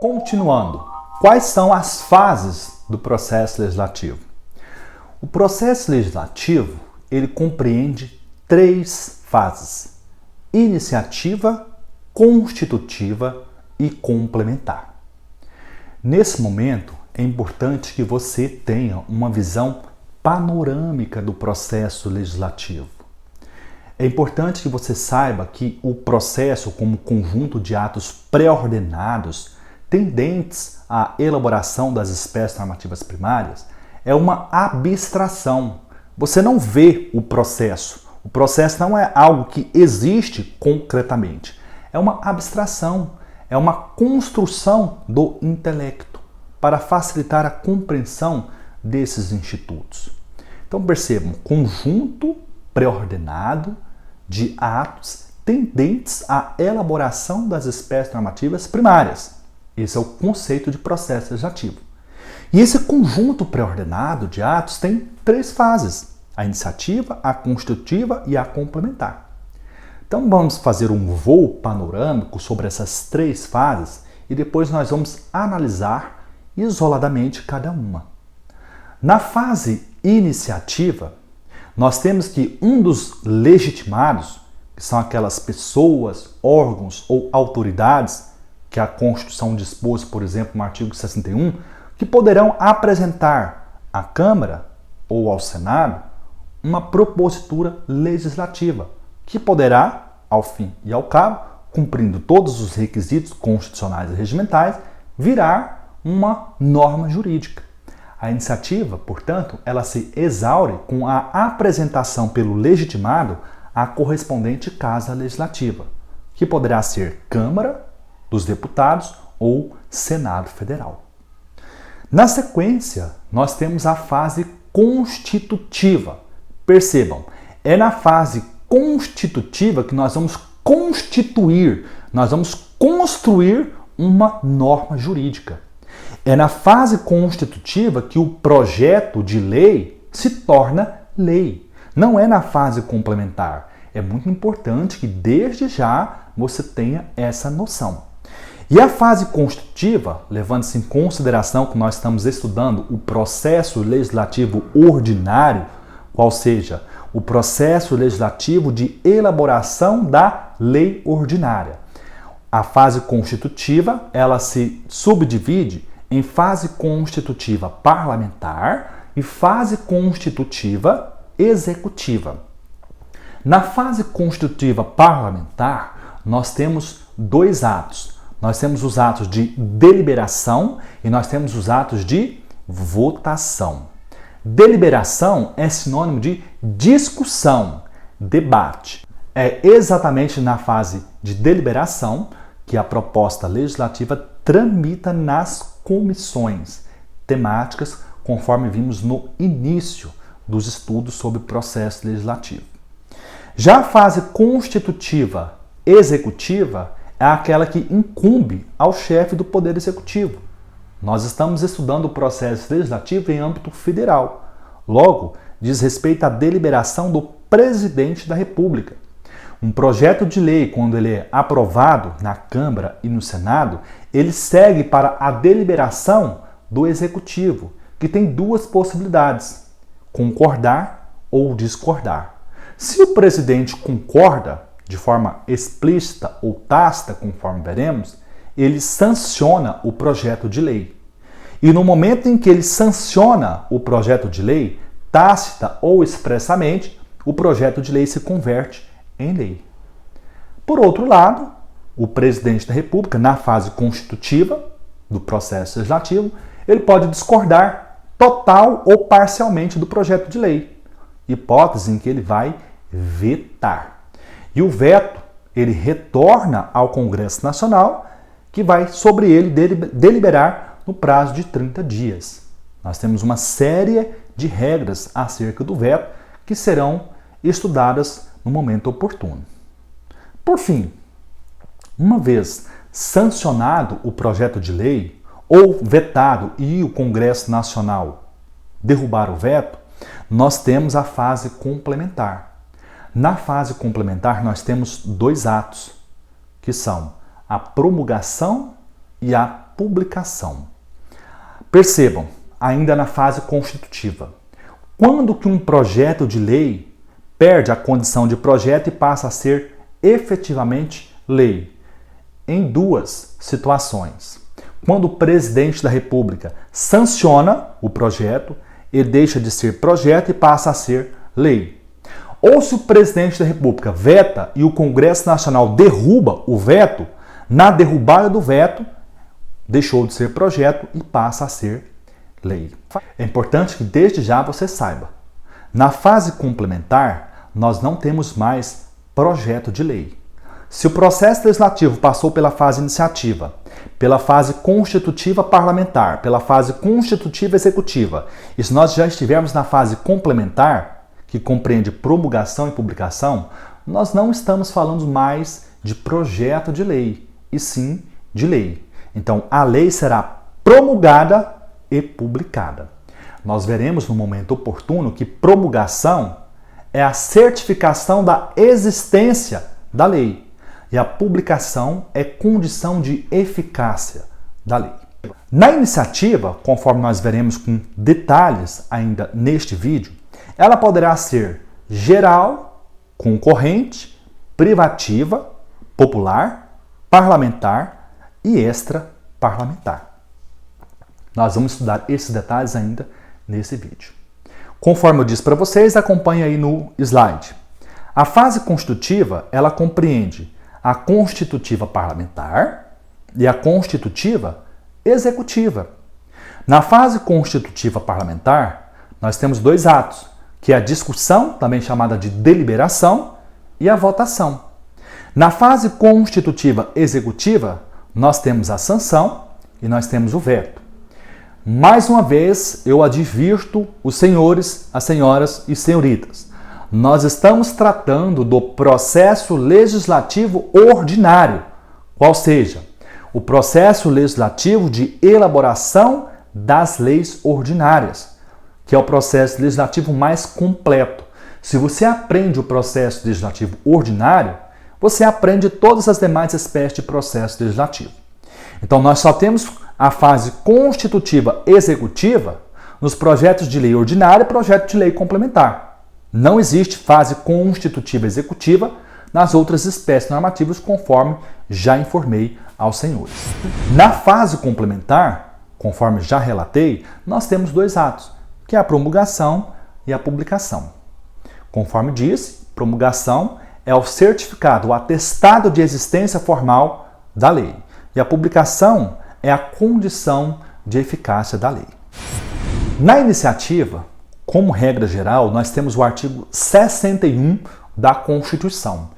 Continuando, quais são as fases do processo legislativo? O processo legislativo, ele compreende 3 fases: iniciativa, constitutiva e complementar. Nesse momento, é importante que você tenha uma visão panorâmica do processo legislativo. É importante que você saiba que o processo, como conjunto de atos pré-ordenados, tendentes à elaboração das espécies normativas primárias, é uma abstração. Você não vê o processo. O processo não é algo que existe concretamente. É uma abstração, é uma construção do intelecto para facilitar a compreensão desses institutos. Então percebam, conjunto pré-ordenado de atos tendentes à elaboração das espécies normativas primárias. Esse é o conceito de processo legislativo. E esse conjunto pré-ordenado de atos tem 3 fases: a iniciativa, a constitutiva e a complementar. Então vamos fazer um voo panorâmico sobre essas 3 fases e depois nós vamos analisar isoladamente cada uma. Na fase iniciativa, nós temos que um dos legitimados, que são aquelas pessoas, órgãos ou autoridades que a Constituição dispôs, por exemplo, no artigo 61, que poderão apresentar à Câmara ou ao Senado uma propositura legislativa, que poderá, ao fim e ao cabo, cumprindo todos os requisitos constitucionais e regimentais, virar uma norma jurídica. A iniciativa, portanto, ela se exaure com a apresentação pelo legitimado à correspondente Casa Legislativa, que poderá ser Câmara dos Deputados ou Senado Federal. Na sequência, nós temos a fase constitutiva. Percebam, é na fase constitutiva que nós vamos constituir, nós vamos construir uma norma jurídica. É na fase constitutiva que o projeto de lei se torna lei. Não é na fase complementar. É muito importante que desde já você tenha essa noção. E a fase constitutiva, levando-se em consideração que nós estamos estudando o processo legislativo ordinário, qual seja, o processo legislativo de elaboração da lei ordinária. A fase constitutiva, ela se subdivide em fase constitutiva parlamentar e fase constitutiva executiva. Na fase constitutiva parlamentar, nós temos 2 atos. Nós temos os atos de deliberação e nós temos os atos de votação. Deliberação é sinônimo de discussão, debate. É exatamente na fase de deliberação que a proposta legislativa tramita nas comissões temáticas, conforme vimos no início dos estudos sobre o processo legislativo. Já a fase constitutiva executiva é aquela que incumbe ao chefe do Poder Executivo. Nós estamos estudando o processo legislativo em âmbito federal. Logo, diz respeito à deliberação do Presidente da República. Um projeto de lei, quando ele é aprovado na Câmara e no Senado, ele segue para a deliberação do Executivo, que tem 2 possibilidades: concordar ou discordar. Se o presidente concorda, de forma explícita ou tácita, conforme veremos, ele sanciona o projeto de lei. E no momento em que ele sanciona o projeto de lei, tácita ou expressamente, o projeto de lei se converte em lei. Por outro lado, o presidente da República, na fase constitutiva do processo legislativo, ele pode discordar total ou parcialmente do projeto de lei, hipótese em que ele vai vetar. E o veto, ele retorna ao Congresso Nacional, que vai sobre ele deliberar no prazo de 30 dias. Nós temos uma série de regras acerca do veto que serão estudadas no momento oportuno. Por fim, uma vez sancionado o projeto de lei ou vetado e o Congresso Nacional derrubar o veto, nós temos a fase complementar. Na fase complementar, nós temos 2 atos, que são a promulgação e a publicação. Percebam, ainda na fase constitutiva, quando que um projeto de lei perde a condição de projeto e passa a ser efetivamente lei? Em duas situações. Quando o presidente da República sanciona o projeto, ele deixa de ser projeto e passa a ser lei. Ou se o presidente da República veta e o Congresso Nacional derruba o veto, na derrubada do veto, deixou de ser projeto e passa a ser lei. É importante que desde já você saiba, na fase complementar, nós não temos mais projeto de lei. Se o processo legislativo passou pela fase iniciativa, pela fase constitutiva parlamentar, pela fase constitutiva executiva, e se nós já estivermos na fase complementar, que compreende promulgação e publicação, nós não estamos falando mais de projeto de lei, e sim de lei. Então, a lei será promulgada e publicada. Nós veremos no momento oportuno que promulgação é a certificação da existência da lei. E a publicação é condição de eficácia da lei. Na iniciativa, conforme nós veremos com detalhes ainda neste vídeo, ela poderá ser geral, concorrente, privativa, popular, parlamentar e extra-parlamentar. Nós vamos estudar esses detalhes ainda nesse vídeo. Conforme eu disse para vocês, acompanhe aí no slide. A fase constitutiva, ela compreende a constitutiva parlamentar e a constitutiva executiva. Na fase constitutiva parlamentar, nós temos dois atos, que é a discussão, também chamada de deliberação, e a votação. Na fase constitutiva executiva, nós temos a sanção e nós temos o veto. Mais uma vez, eu advirto os senhores, as senhoras e senhoritas. Nós estamos tratando do processo legislativo ordinário, qual seja, o processo legislativo de elaboração das leis ordinárias, que é o processo legislativo mais completo. Se você aprende o processo legislativo ordinário, você aprende todas as demais espécies de processo legislativo. Então, nós só temos a fase constitutiva executiva nos projetos de lei ordinária e projeto de lei complementar. Não existe fase constitutiva executiva nas outras espécies normativas, conforme já informei aos senhores. Na fase complementar, conforme já relatei, nós temos dois atos, que é a promulgação e a publicação. Conforme disse, promulgação é o certificado, o atestado de existência formal da lei. E a publicação é a condição de eficácia da lei. Na iniciativa, como regra geral, nós temos o artigo 61 da Constituição.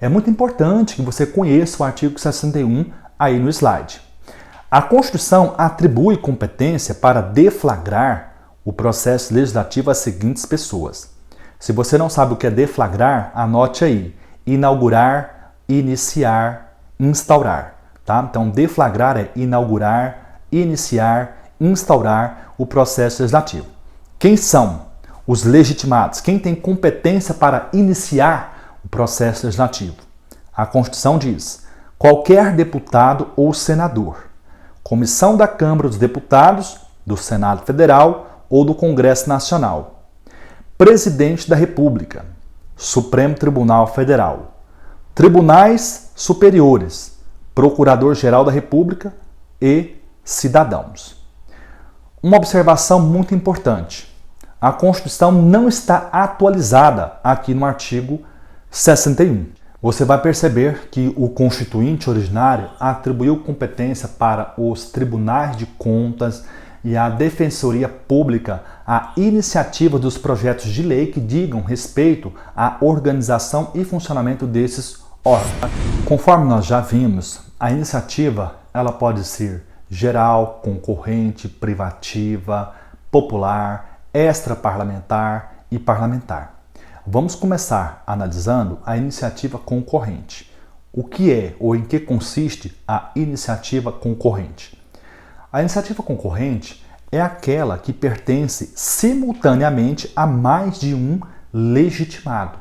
É muito importante que você conheça o artigo 61 aí no slide. A Constituição atribui competência para deflagrar o processo legislativo às seguintes pessoas. Se você não sabe o que é deflagrar, anote aí. Inaugurar, iniciar, instaurar. Tá? Então, deflagrar é inaugurar, iniciar, instaurar o processo legislativo. Quem são os legitimados? Quem tem competência para iniciar o processo legislativo? A Constituição diz: qualquer deputado ou senador, comissão da Câmara dos Deputados, do Senado Federal ou do Congresso Nacional, presidente da República, Supremo Tribunal Federal, tribunais superiores, procurador-geral da República e cidadãos. Uma observação muito importante. A Constituição não está atualizada aqui no artigo 61. Você vai perceber que o Constituinte originário atribuiu competência para os tribunais de contas e a Defensoria Pública a iniciativa dos projetos de lei que digam respeito à organização e funcionamento desses órgãos. Conforme nós já vimos, a iniciativa ela pode ser geral, concorrente, privativa, popular, extraparlamentar e parlamentar. Vamos começar analisando a iniciativa concorrente. O que é ou em que consiste a iniciativa concorrente? A iniciativa concorrente é aquela que pertence simultaneamente a mais de um legitimado.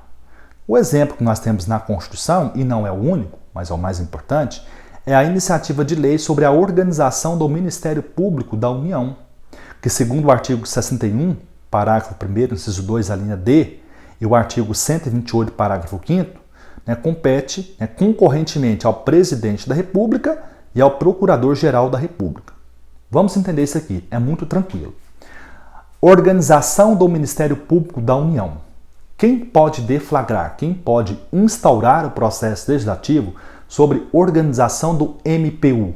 O exemplo que nós temos na Constituição, e não é o único, mas é o mais importante, é a iniciativa de lei sobre a organização do Ministério Público da União, que segundo o artigo 61, parágrafo 1º, inciso 2, a linha D, e o artigo 128, parágrafo 5º, compete concorrentemente ao Presidente da República e ao Procurador-Geral da República. Vamos entender isso aqui, é muito tranquilo. Organização do Ministério Público da União. Quem pode deflagrar, quem pode instaurar o processo legislativo sobre organização do MPU?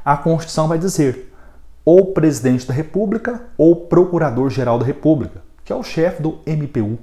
A Constituição vai dizer ou Presidente da República ou Procurador-Geral da República, que é o chefe do MPU.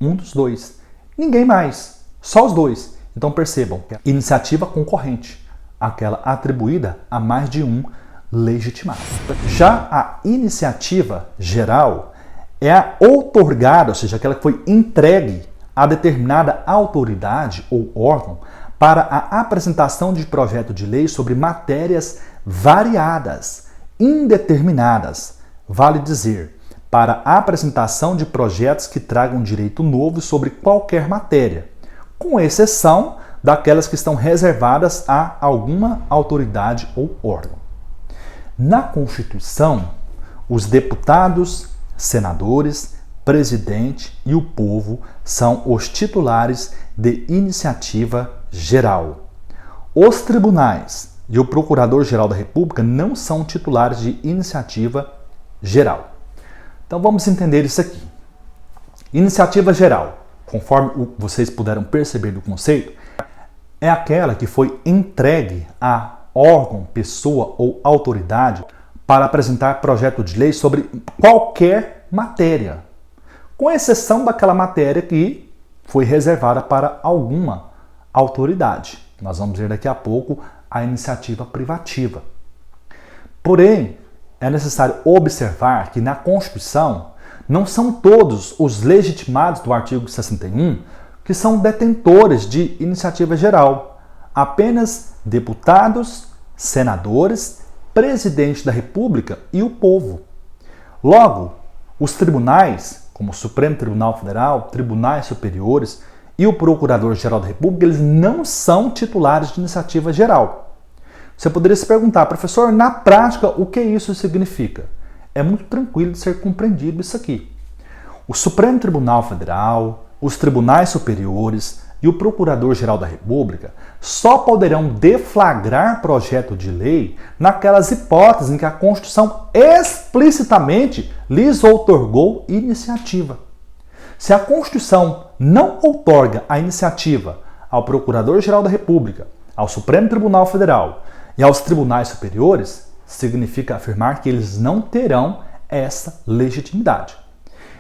Um dos dois. Ninguém mais, só os dois. Então percebam, iniciativa concorrente, aquela atribuída a mais de um legitimado. Já a iniciativa geral é a outorgada, ou seja, aquela que foi entregue a determinada autoridade ou órgão para a apresentação de projeto de lei sobre matérias variadas, indeterminadas, vale dizer, para a apresentação de projetos que tragam direito novo sobre qualquer matéria, com exceção daquelas que estão reservadas a alguma autoridade ou órgão. Na Constituição, os deputados, senadores, presidente e o povo são os titulares de iniciativa geral. Os tribunais e o Procurador-Geral da República não são titulares de iniciativa geral. Então vamos entender isso aqui. Iniciativa geral, conforme vocês puderam perceber do conceito, é aquela que foi entregue a órgão, pessoa ou autoridade para apresentar projeto de lei sobre qualquer matéria, com exceção daquela matéria que foi reservada para alguma autoridade. Nós vamos ver daqui a pouco a iniciativa privativa. Porém, é necessário observar que na Constituição não são todos os legitimados do artigo 61 que são detentores de iniciativa geral. Apenas deputados, senadores, presidente da República e o povo. Logo, os tribunais, como o Supremo Tribunal Federal, tribunais superiores e o Procurador-Geral da República, eles não são titulares de iniciativa geral. Você poderia se perguntar, professor, na prática, o que isso significa? É muito tranquilo de ser compreendido isso aqui. O Supremo Tribunal Federal, os tribunais superiores e o Procurador-Geral da República só poderão deflagrar projeto de lei naquelas hipóteses em que a Constituição explicitamente lhes outorgou iniciativa. Se a Constituição não outorga a iniciativa ao Procurador-Geral da República, ao Supremo Tribunal Federal e aos tribunais superiores, significa afirmar que eles não terão essa legitimidade.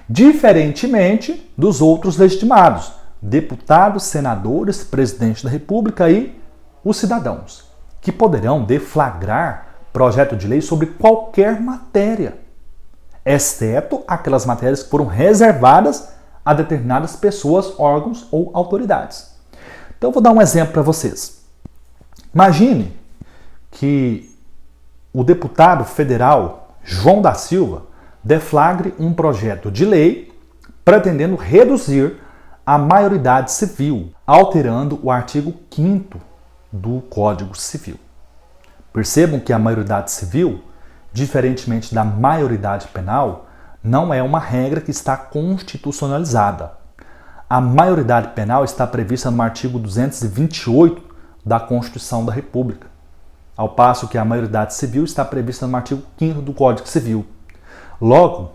Diferentemente dos outros legitimados, deputados, senadores, presidente da República e os cidadãos, que poderão deflagrar projeto de lei sobre qualquer matéria, exceto aquelas matérias que foram reservadas a determinadas pessoas, órgãos ou autoridades. Então, eu vou dar um exemplo para vocês. Imagine que o deputado federal João da Silva deflagre um projeto de lei pretendendo reduzir a maioridade civil, alterando o artigo 5º do Código Civil. Percebam que a maioridade civil, diferentemente da maioridade penal, não é uma regra que está constitucionalizada. A maioridade penal está prevista no artigo 228 da Constituição da República, ao passo que a maioridade civil está prevista no artigo 5º do Código Civil. Logo,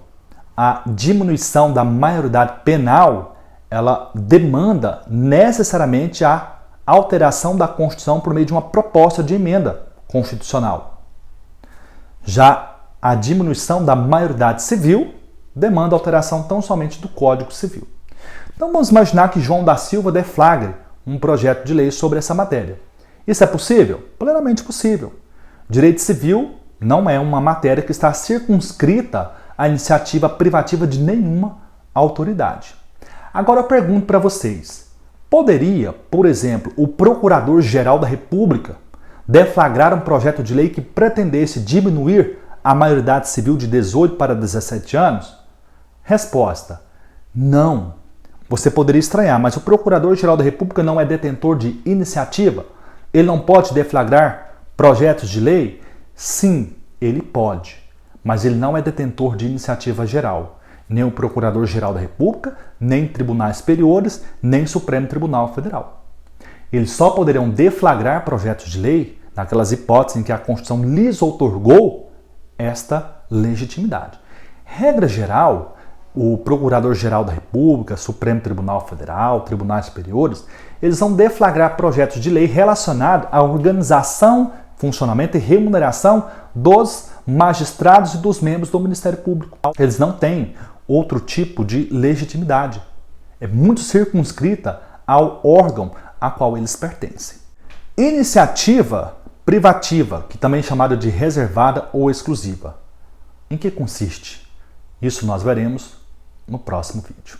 a diminuição da maioridade penal, ela demanda necessariamente a alteração da Constituição por meio de uma proposta de emenda constitucional. Já a diminuição da maioridade civil demanda alteração tão somente do Código Civil. Então vamos imaginar que João da Silva deflagre um projeto de lei sobre essa matéria. Isso é possível? Plenamente possível. Direito civil não é uma matéria que está circunscrita à iniciativa privativa de nenhuma autoridade. Agora eu pergunto para vocês, poderia, por exemplo, o Procurador-Geral da República deflagrar um projeto de lei que pretendesse diminuir a maioridade civil de 18 para 17 anos? Resposta: não. Você poderia estranhar, mas o Procurador-Geral da República não é detentor de iniciativa? Ele não pode deflagrar projetos de lei? Sim, ele pode, mas ele não é detentor de iniciativa geral. Nem o Procurador-Geral da República, nem tribunais superiores, nem Supremo Tribunal Federal. Eles só poderão deflagrar projetos de lei naquelas hipóteses em que a Constituição lhes outorgou esta legitimidade. Regra geral, o Procurador-Geral da República, Supremo Tribunal Federal, tribunais superiores, eles vão deflagrar projetos de lei relacionados à organização, funcionamento e remuneração dos magistrados e dos membros do Ministério Público. Eles não têm outro tipo de legitimidade. É muito circunscrita ao órgão a qual eles pertencem. Iniciativa privativa, que também é chamada de reservada ou exclusiva. Em que consiste? Isso nós veremos no próximo vídeo.